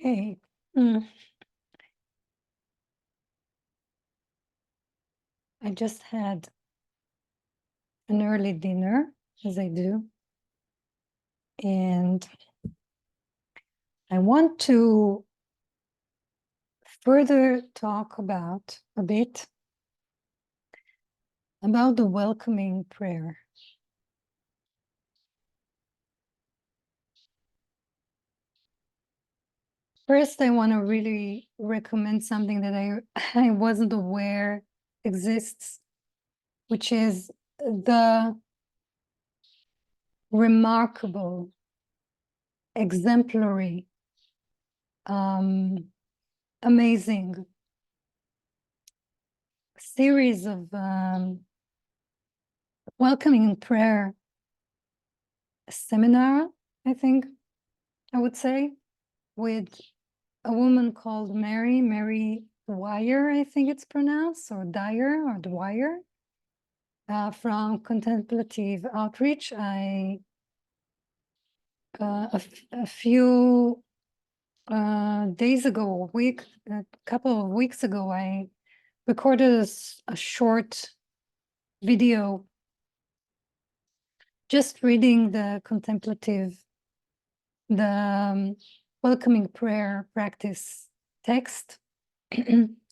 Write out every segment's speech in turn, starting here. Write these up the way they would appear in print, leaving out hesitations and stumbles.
Hey, I just had an early dinner, as I do, and I want to further talk about a bit about the welcoming prayer. First, I want to really recommend something that I wasn't aware exists, which is the remarkable, exemplary, amazing series of welcoming prayer seminar, I think I would say, with a woman called Mary Dwyer, I think it's pronounced, or Dyer or Dwyer, from Contemplative Outreach. A few days ago, a couple of weeks ago, I recorded a short video just reading the welcoming prayer practice text,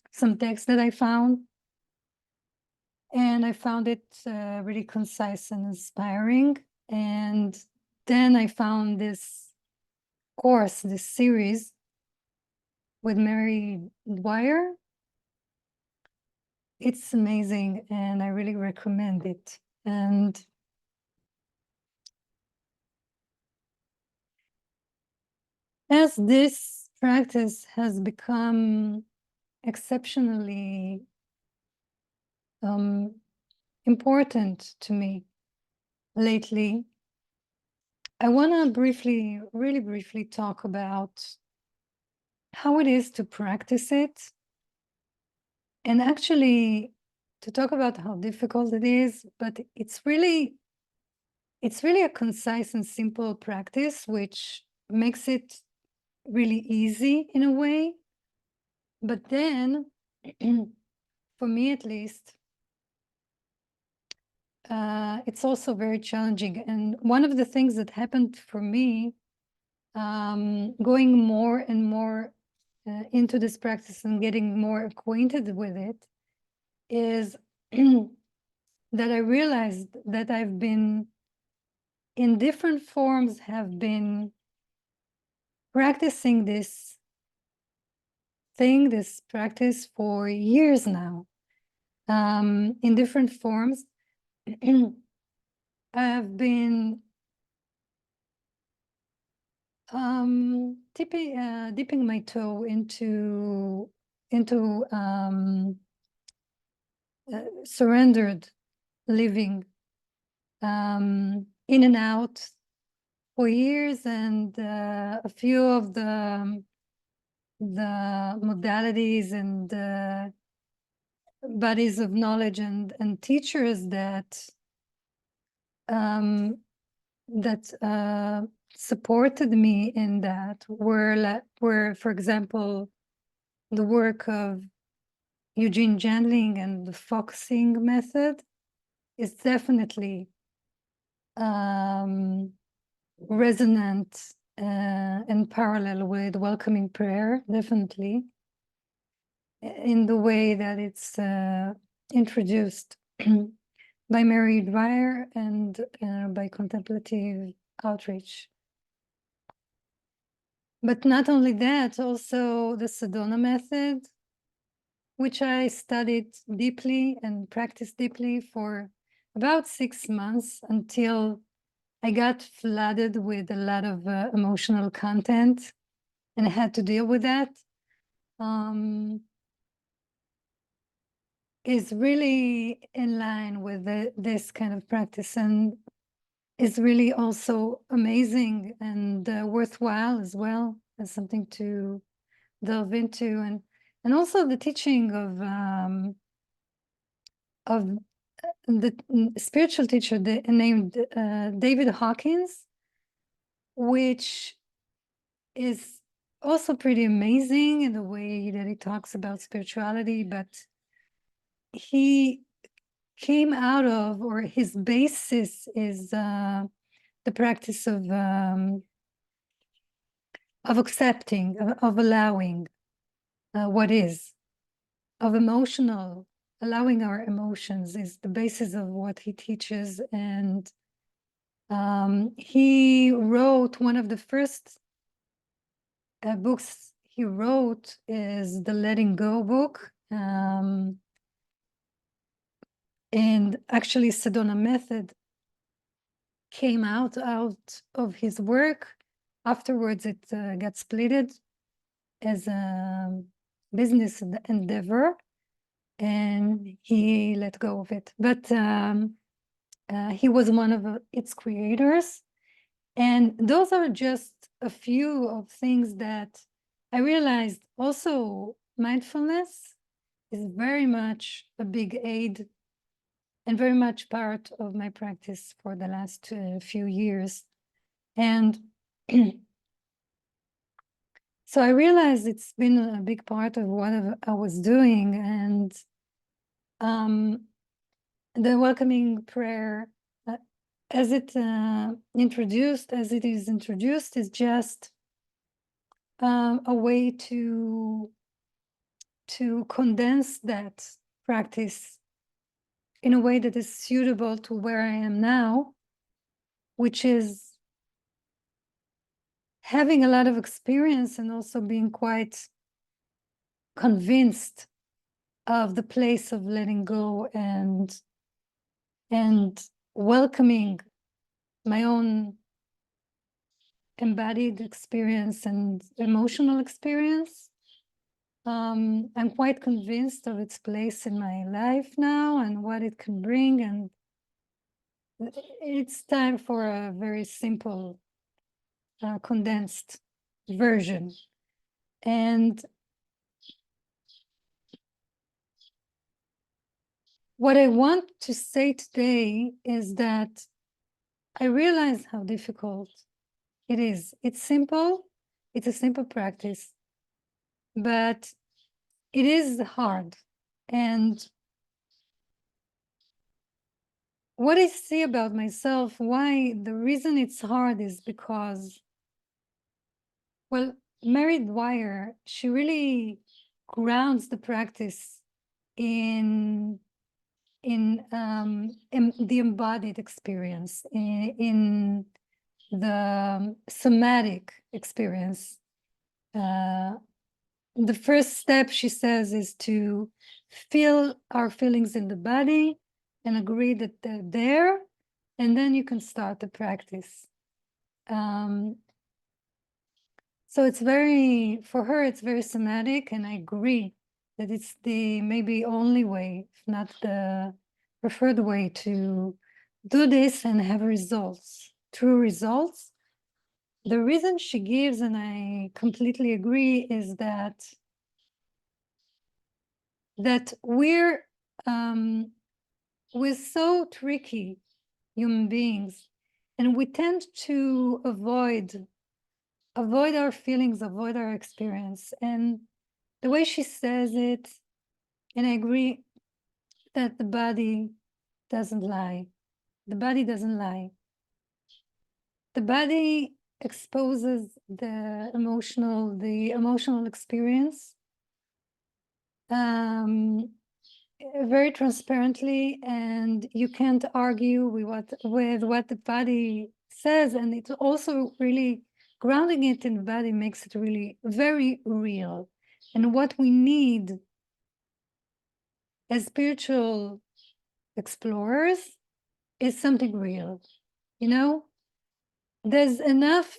some text that I found. And I found it really concise and inspiring. And then I found this course, this series with Mary Dwyer. It's amazing, and I really recommend it. And as this practice has become exceptionally important to me lately, I want to really briefly talk about how it is to practice it, and actually to talk about how difficult it is, but it's really a concise and simple practice, which makes it really easy in a way. But then, for me at least, it's also very challenging. And one of the things that happened for me, going more and more into this practice and getting more acquainted with it, is that I realized that I've been, in different forms, have been practicing this practice for years now, in different forms. I've been dipping my toe into surrendered living, in and out for years, and a few of the modalities and bodies of knowledge and teachers that supported me in that were, for example, the work of Eugene Jandling and the focusing method is definitely resonant and parallel with welcoming prayer, definitely, in the way that it's introduced by Mary Dwyer and by Contemplative Outreach. But not only that, also the Sedona method, which I studied deeply and practiced deeply for about 6 months, until I got flooded with a lot of emotional content, and I had to deal with that. Is really in line with this kind of practice, and is really also amazing and worthwhile as well, as something to delve into. And also the teaching of the spiritual teacher named David Hawkins, which is also pretty amazing in the way that he talks about spirituality, but he came out of, or his basis is the practice of accepting, of allowing what is, of allowing our emotions is the basis of what he teaches. And he wrote one of the first books he wrote is the Letting Go book. And actually Sedona Method came out of his work. Afterwards, it got splitted as a business endeavor, and he let go of it. But he was one of its creators. And those are just a few of things that I realized. Also, mindfulness is very much a big aid and very much part of my practice for the last few years. And so I realized it's been a big part of what I was doing. And the welcoming prayer, as it is introduced, is just a way to condense that practice in a way that is suitable to where I am now, which is having a lot of experience and also being quite convinced of the place of letting go and welcoming my own embodied experience and emotional experience. I'm quite convinced of its place in my life now and what it can bring, and it's time for a very simple, condensed version. And what I want to say today is that I realize how difficult it is. It's simple, it's a simple practice, but it is hard. And what I see about myself, why the reason it's hard is because, well, Mary Dwyer, she really grounds the practice in the embodied experience, in the somatic experience. The first step, she says, is to feel our feelings in the body and agree that they're there, and then you can start the practice. So it's very, for her, it's very somatic, and I agree that it's the maybe only way, if not the preferred way, to do this and have results, true results. The reason she gives, and I completely agree, is that we're so tricky human beings, and we tend to avoid our feelings, avoid our experience. And the way she says it, and I agree, that the body doesn't lie. The body doesn't lie. The body exposes the emotional experience very transparently, and you can't argue with what the body says. And it's also really grounding it in the body makes it really very real. And what we need as spiritual explorers is something real. You know, there's enough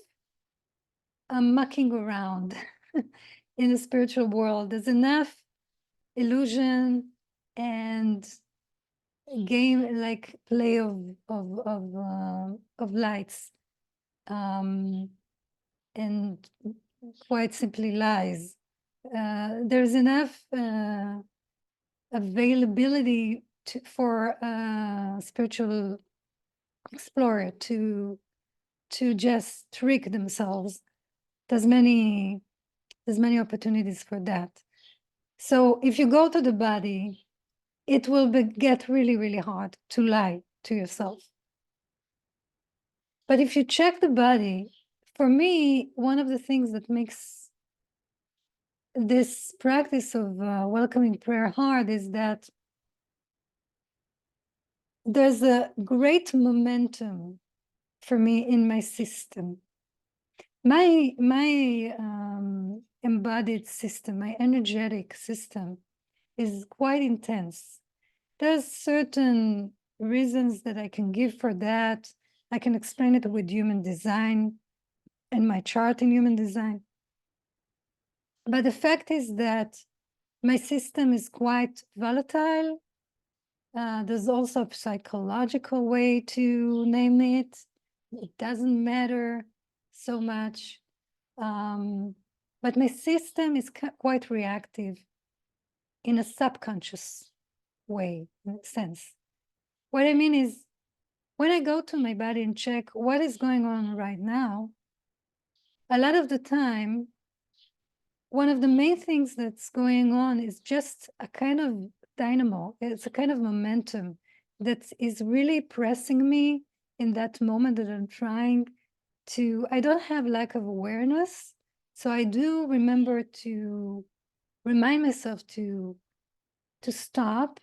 mucking around in the spiritual world. There's enough illusion and game, like play of lights, and quite simply lies. There's enough availability for a spiritual explorer to just trick themselves. There's many there's many opportunities for that. So if you go to the body, it will get really, really hard to lie to yourself. But if you check the body, for me, one of the things that makes this practice of welcoming prayer hard is that there's a great momentum for me in my system. My embodied system, my energetic system is quite intense. There's certain reasons that I can give for that. I can explain it with human design and my chart in human design. But the fact is that my system is quite volatile. There's also a psychological way to name it. It doesn't matter so much. But my system is quite reactive in a subconscious way, in a sense. What I mean is, when I go to my body and check what is going on right now, a lot of the time, one of the main things that's going on is just a kind of dynamo. It's a kind of momentum that is really pressing me in that moment that I'm trying to, I don't have lack of awareness. So I do remember to remind myself to stop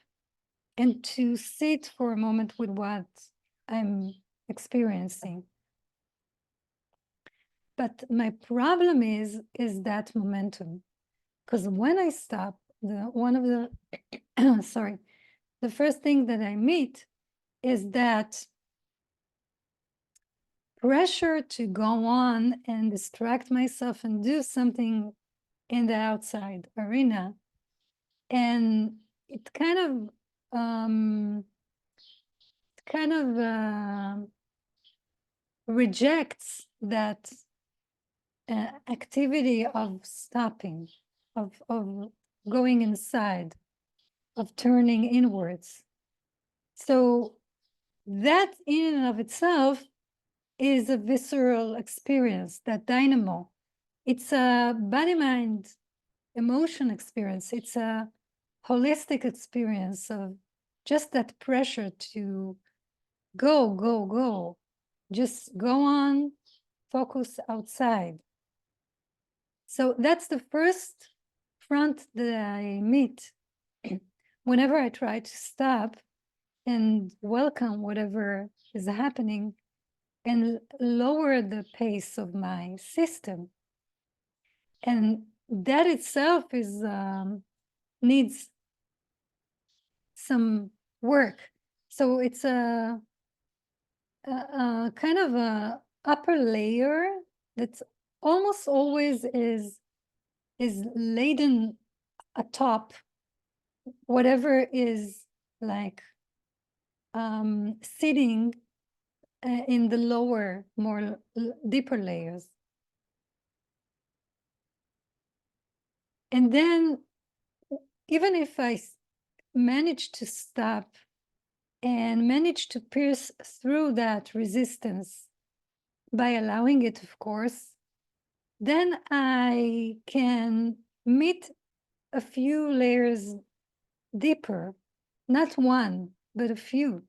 and to sit for a moment with what I'm experiencing. But my problem is that momentum. Because when I stop, one of the, sorry, the first thing that I meet is that pressure to go on and distract myself and do something in the outside arena. And it kind of rejects that activity of stopping, of going inside, of turning inwards. So that in and of itself is a visceral experience, that dynamo. It's a body-mind emotion experience. It's a holistic experience of just that pressure to go, go, go. Just go on, focus outside. So that's the first front that I meet whenever I try to stop and welcome whatever is happening and lower the pace of my system. And that itself is needs some work. So it's a kind of a upper layer that's almost always is laden atop whatever is like sitting in the lower, more deeper layers. And then even if I manage to stop and manage to pierce through that resistance by allowing it, of course, then I can meet a few layers deeper, not one, but a few.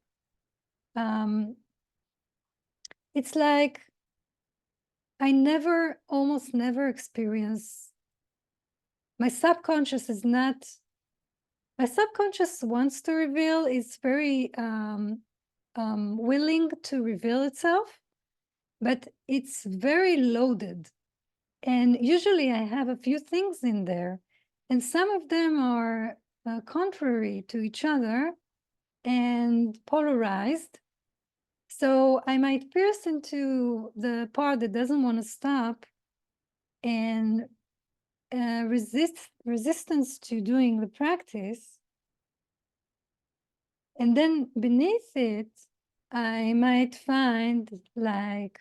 It's like I almost never experience, my subconscious wants to reveal, it's very willing to reveal itself, but it's very loaded. And usually I have a few things in there, and some of them are contrary to each other and polarized. So I might pierce into the part that doesn't want to stop and resistance to doing the practice. And then beneath it, I might find like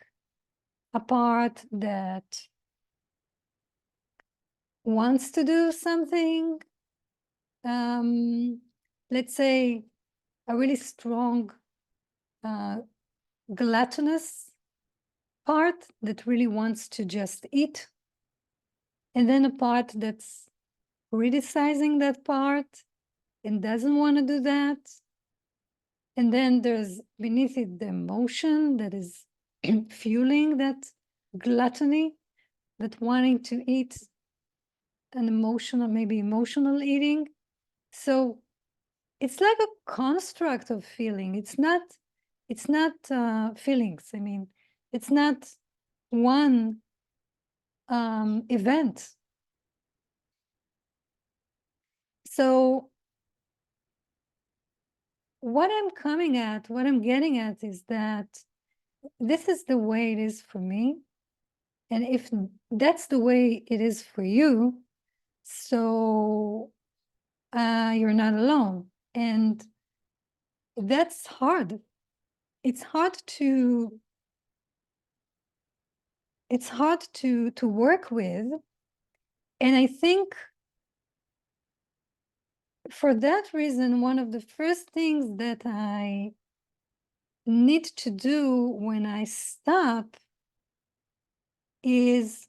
a part that wants to do something. Let's say a really strong gluttonous part that really wants to just eat and then a part that's criticizing that part and doesn't want to do that. And then there's beneath it the emotion that is fueling that gluttony, that wanting to eat, an emotional, maybe emotional eating. So it's like a construct of feeling. It's not feelings. I mean, it's not one event. So what I'm getting at is that this is the way it is for me. And if that's the way it is for you, so you're not alone. And that's hard. It's hard to work with. And I think for that reason, one of the first things that I need to do when I stop is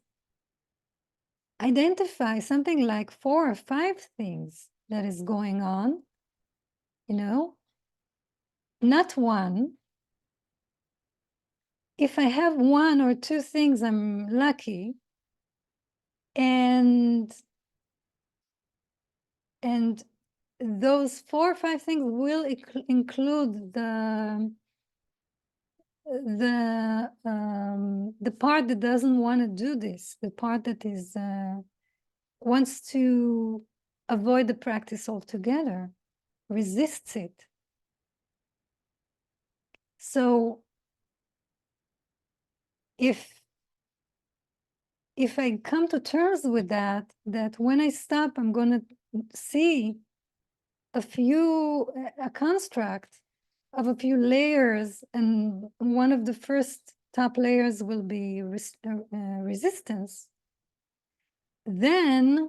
identify something like 4 or 5 things that is going on, not one. If I have 1 or 2 things, I'm lucky. And those 4 or 5 things will include the part that doesn't want to do this, the part that is wants to avoid the practice altogether, resists it. So if I come to terms with that when I stop, I'm going to see a construct of a few layers, and one of the first top layers will be resistance. Then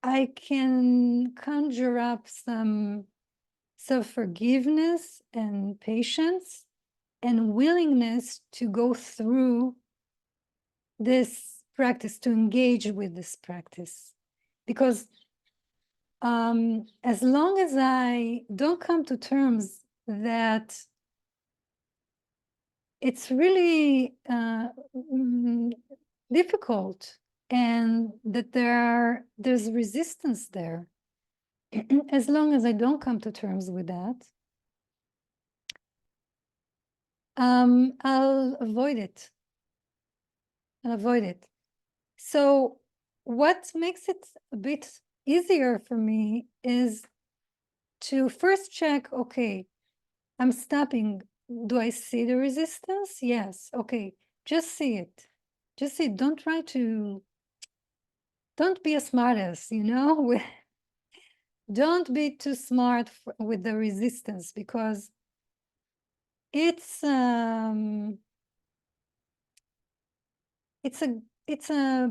I can conjure up some self-forgiveness and patience and willingness to go through this practice, to engage with this practice. Because as long as I don't come to terms that it's really difficult and that there's resistance there, as long as I don't come to terms with that, I'll avoid it. So what makes it a bit easier for me is to first check, okay, I'm stopping. Do I see the resistance? Yes. Okay. Just see it. Just see it. Don't be a smartass, Don't be too smart with the resistance, because it's a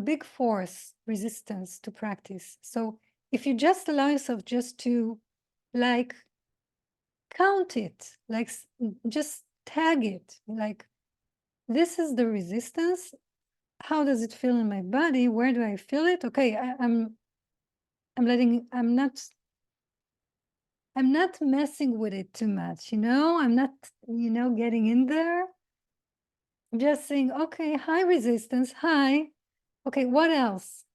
big force, resistance to practice. So if you just allow yourself just to like count it, like just tag it, like this is the resistance. How does it feel in my body? Where do I feel it? Okay, I'm not messing with it too much, I'm not, getting in there. I'm just saying, okay, hi resistance, hi. Okay, what else?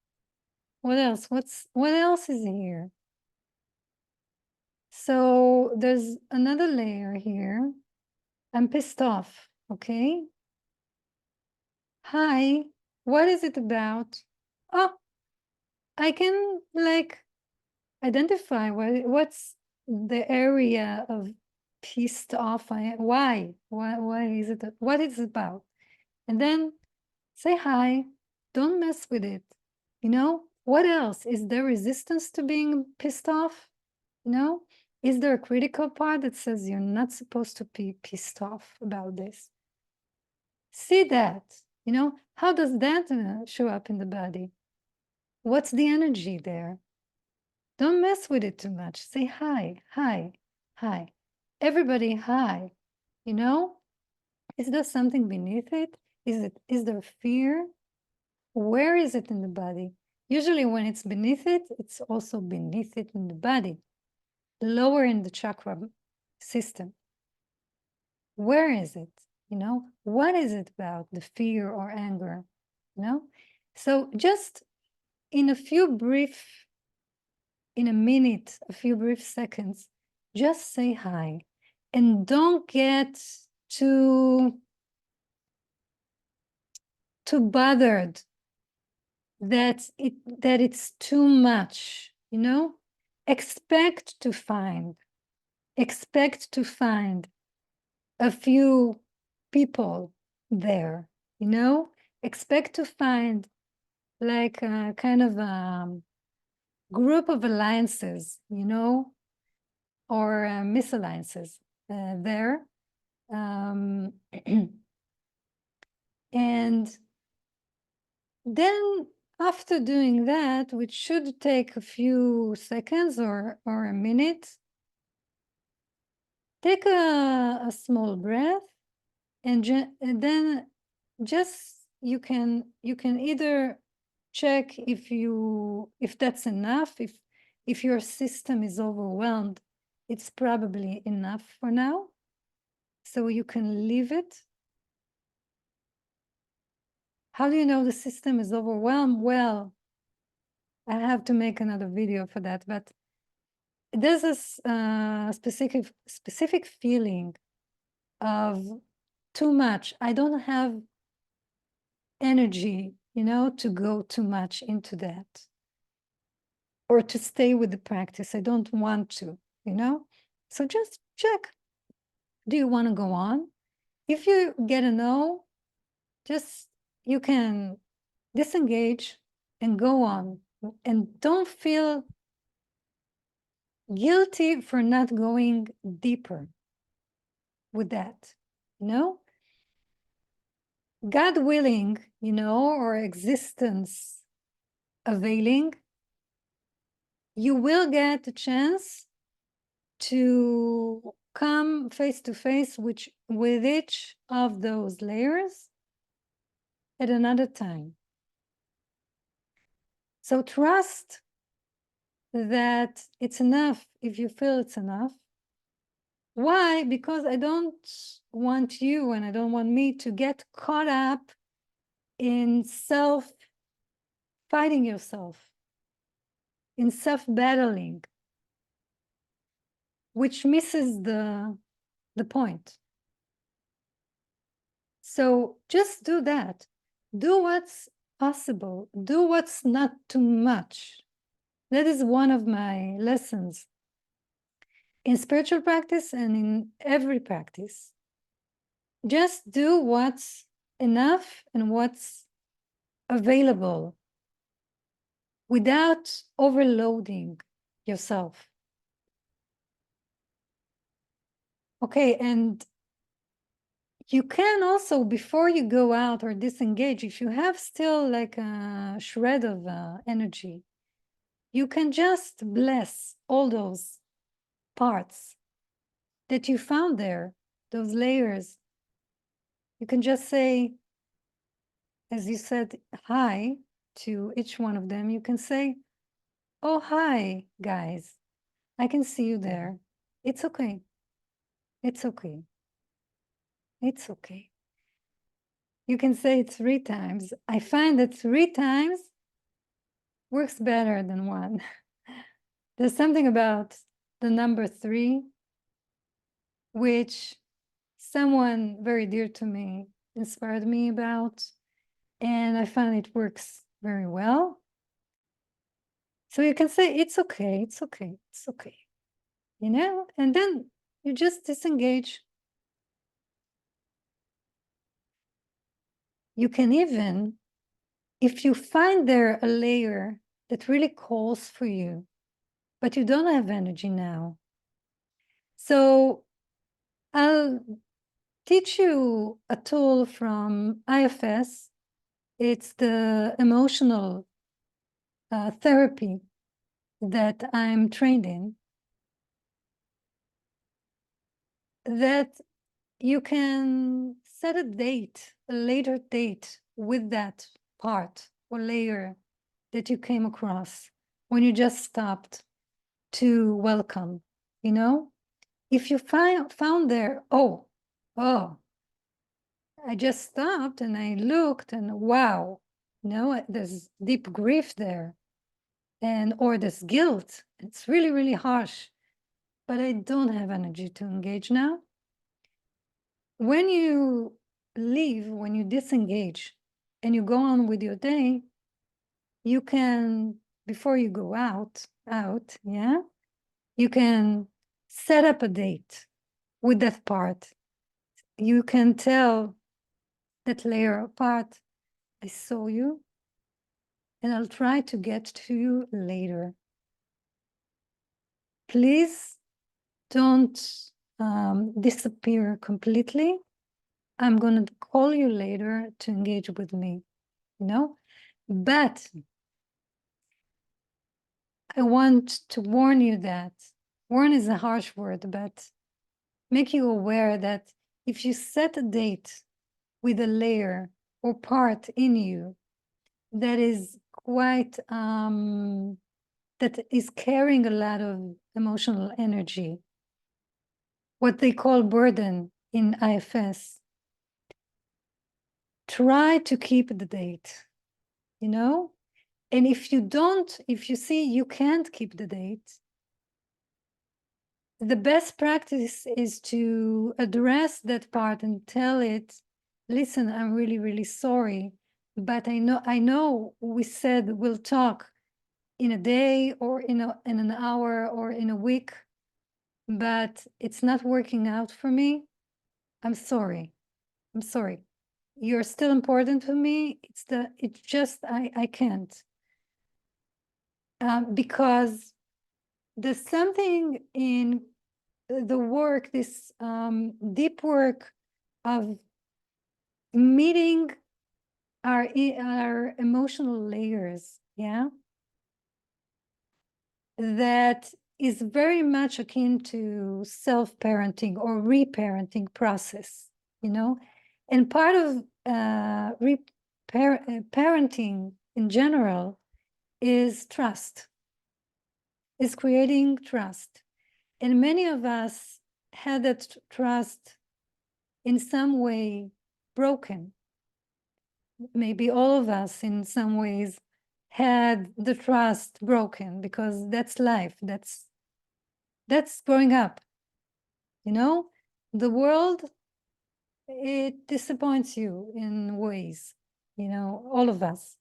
What else? What else is here? So there's another layer here. I'm pissed off, okay? Hi, what is it about? Oh, I can identify what's the area of pissed off. Why is it? What is it about? And then say hi. Don't mess with it. What else? Is there resistance to being pissed off? Is there a critical part that says you're not supposed to be pissed off about this? See that. How does that show up in the body? What's the energy there? Don't mess with it too much. Say hi, hi, hi. Everybody, hi. Is there something beneath it? Is there fear? Where is it in the body? Usually when it's beneath it, it's also beneath it in the body, lower in the chakra system. Where is it? You know, what is it about the fear or anger? You know, so just in a minute, a few brief seconds, just say hi, and don't get too bothered that it's too much. You know, expect to find a few people there. You know, expect to find like a kind of a group of alliances, you know, or misalliances there. And then after doing that, which should take a few seconds or a minute, take a small breath, and then just you can either check if that's enough. If your system is overwhelmed, it's probably enough for now, so you can leave it. How do you know the system is overwhelmed? Well, I have to make another video for that, but there's this specific feeling of too much. I don't have energy, you know, to go too much into that or to stay with the practice. I don't want to, you know. So just check. Do you want to go on? If you get a no, just you can disengage and go on, and don't feel guilty for not going deeper with that, you know. God willing, you know, or existence availing, you will get a chance to come face to face with each of those layers at another time. So trust that it's enough if you feel it's enough. Why? Because I don't want you and I don't want me to get caught up in fighting yourself, in self-battling, which misses the point. So just do that. Do what's possible. Do what's not too much. That is one of my lessons in spiritual practice and in every practice. Just do what's enough and what's available without overloading yourself. Okay, and you can also, before you go out or disengage, if you have still like a shred of energy, you can just bless all those parts that you found there, those layers. You can just say, as you said, hi to each one of them. You can say, oh, hi, guys. I can see you there. It's okay. It's okay. It's okay. You can say it 3 times. I find that 3 times works better than 1. There's something about the number 3, which someone very dear to me inspired me about, and I find it works very well. So you can say, it's okay, it's okay, it's okay, you know, and then you just disengage. You can even, if you find there a layer that really calls for you, but you don't have energy now. So I'll teach you a tool from IFS. It's the emotional therapy that I'm trained in, that you can set a date, a later date with that part or layer that you came across when you just stopped to welcome, you know? If you found there, oh, I just stopped and I looked and wow, you know, there's deep grief there, and or there's guilt. It's really, really harsh, but I don't have energy to engage now. When you leave, when you disengage and you go on with your day, you can, before you go out, yeah, you can set up a date with that part. You can tell that layer apart, I saw you, and I'll try to get to you later. Please don't disappear completely. I'm going to call you later to engage with me, you know? But I want to warn you that, warn is a harsh word, but make you aware that if you set a date with a layer or part in you that is quite, that is carrying a lot of emotional energy, what they call burden in IFS, try to keep the date, you know? And if you don't, if you see you can't keep the date, the best practice is to address that part and tell it, listen, I'm really, really sorry, but I know we said we'll talk in a day or in an hour or in a week, but it's not working out for me. I'm sorry. I'm sorry. You're still important to me. It's just, I can't. Because there's something in the work, this deep work of meeting our emotional layers, yeah, that is very much akin to self-parenting or reparenting process, you know, and part of parenting in general is trust, is creating trust. And many of us had that trust in some way broken. Maybe all of us in some ways had the trust broken, because that's life. That's growing up. You know, the world, it disappoints you in ways, you know, all of us.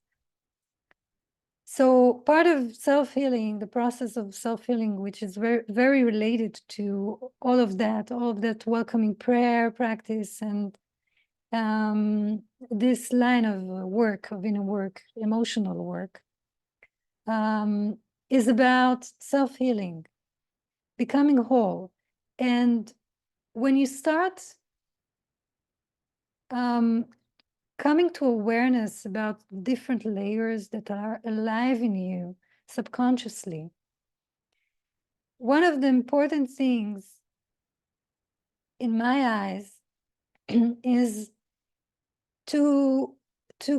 So part of self-healing, the process of self-healing, which is very, very related to all of that welcoming prayer practice and this line of work, of inner work, emotional work, is about self-healing, becoming whole. And when you start coming to awareness about different layers that are alive in you subconsciously, one of the important things in my eyes is to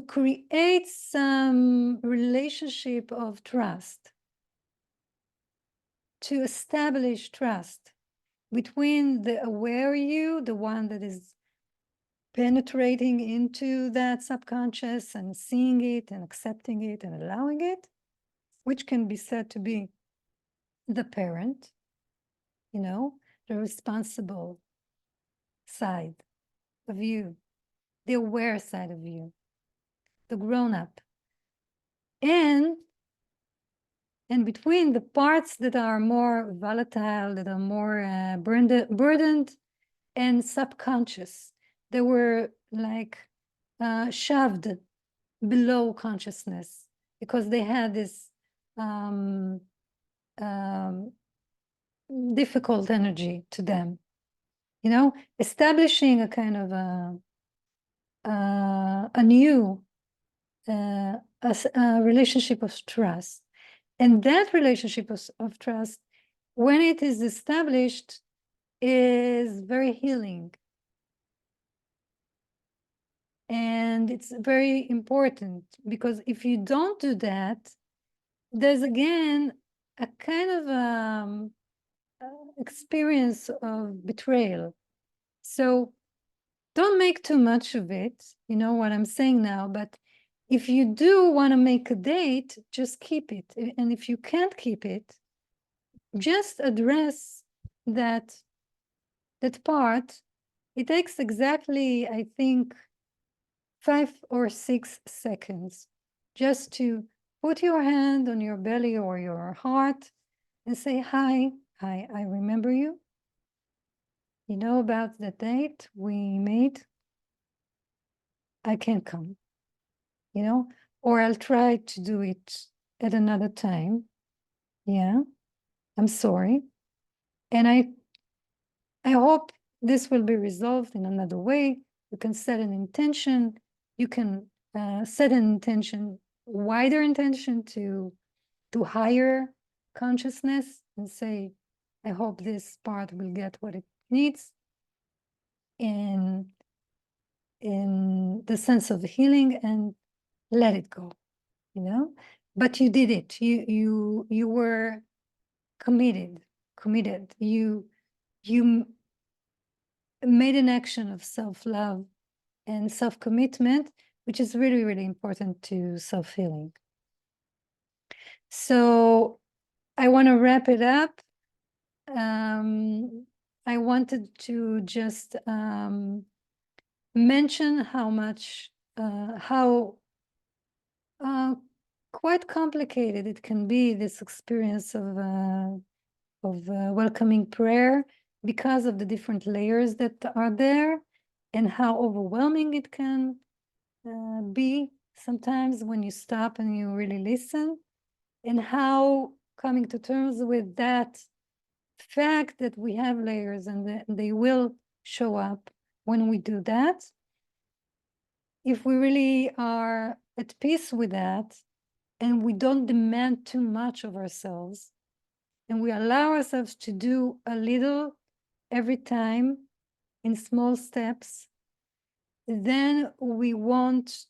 create some relationship of trust, to establish trust between the aware you, the one that is penetrating into that subconscious and seeing it and accepting it and allowing it, which can be said to be the parent, you know, the responsible side of you, the aware side of you, the grown-up. And between the parts that are more volatile, that are more burdened and subconscious, they were like shoved below consciousness because they had this difficult energy to them, you know, establishing a kind of a new a relationship of trust. And that relationship of trust, when it is established, is very healing. And it's very important, because if you don't do that, there's again a kind of experience of betrayal. So don't make too much of it, you know what I'm saying now, but if you do want to make a date, just keep it. And if you can't keep it, just address that part. It takes exactly, I think, 5 or 6 seconds just to put your hand on your belly or your heart and say, hi, I remember you. You know about the date we made? I can't come, you know, or I'll try to do it at another time. Yeah, I'm sorry. And I hope this will be resolved in another way. You can set an intention. You can set an intention, wider intention to higher consciousness, and say, I hope this part will get what it needs in the sense of healing, and let it go, you know. But you did it. You were committed. You made an action of self-love and self-commitment, which is really, really important to self-healing. So I want to wrap it up. I wanted to just mention how much, how quite complicated it can be, this experience of welcoming prayer, because of the different layers that are there, and how overwhelming it can be sometimes when you stop and you really listen, and how coming to terms with that fact that we have layers, and that they will show up when we do that. If we really are at peace with that, and we don't demand too much of ourselves, and we allow ourselves to do a little every time in small steps, then we won't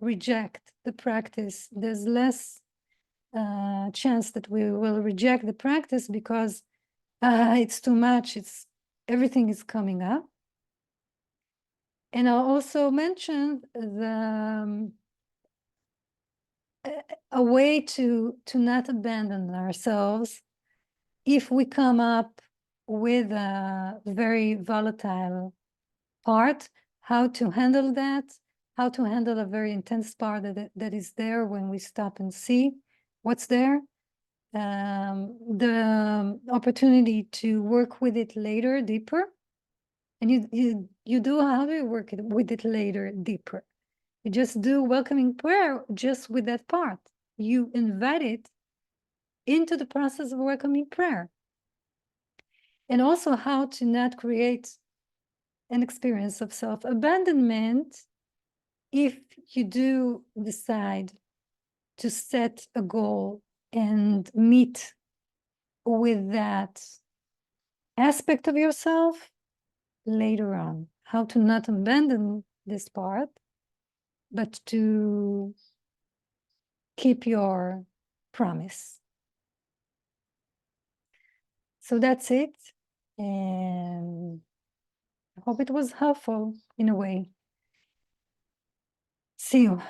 reject the practice. There's less chance that we will reject the practice because it's too much, everything is coming up. And I'll also mention a way to not abandon ourselves if we come up with a very volatile part, how to handle that, how to handle a very intense part that is there when we stop and see what's there. The opportunity to work with it later, deeper. And you do, how do you work with it later, deeper? You just do welcoming prayer just with that part. You invite it into the process of welcoming prayer. And also how to not create an experience of self-abandonment if you do decide to set a goal and meet with that aspect of yourself later on. How to not abandon this part, but to keep your promise. So that's it. And I hope it was helpful in a way. See you.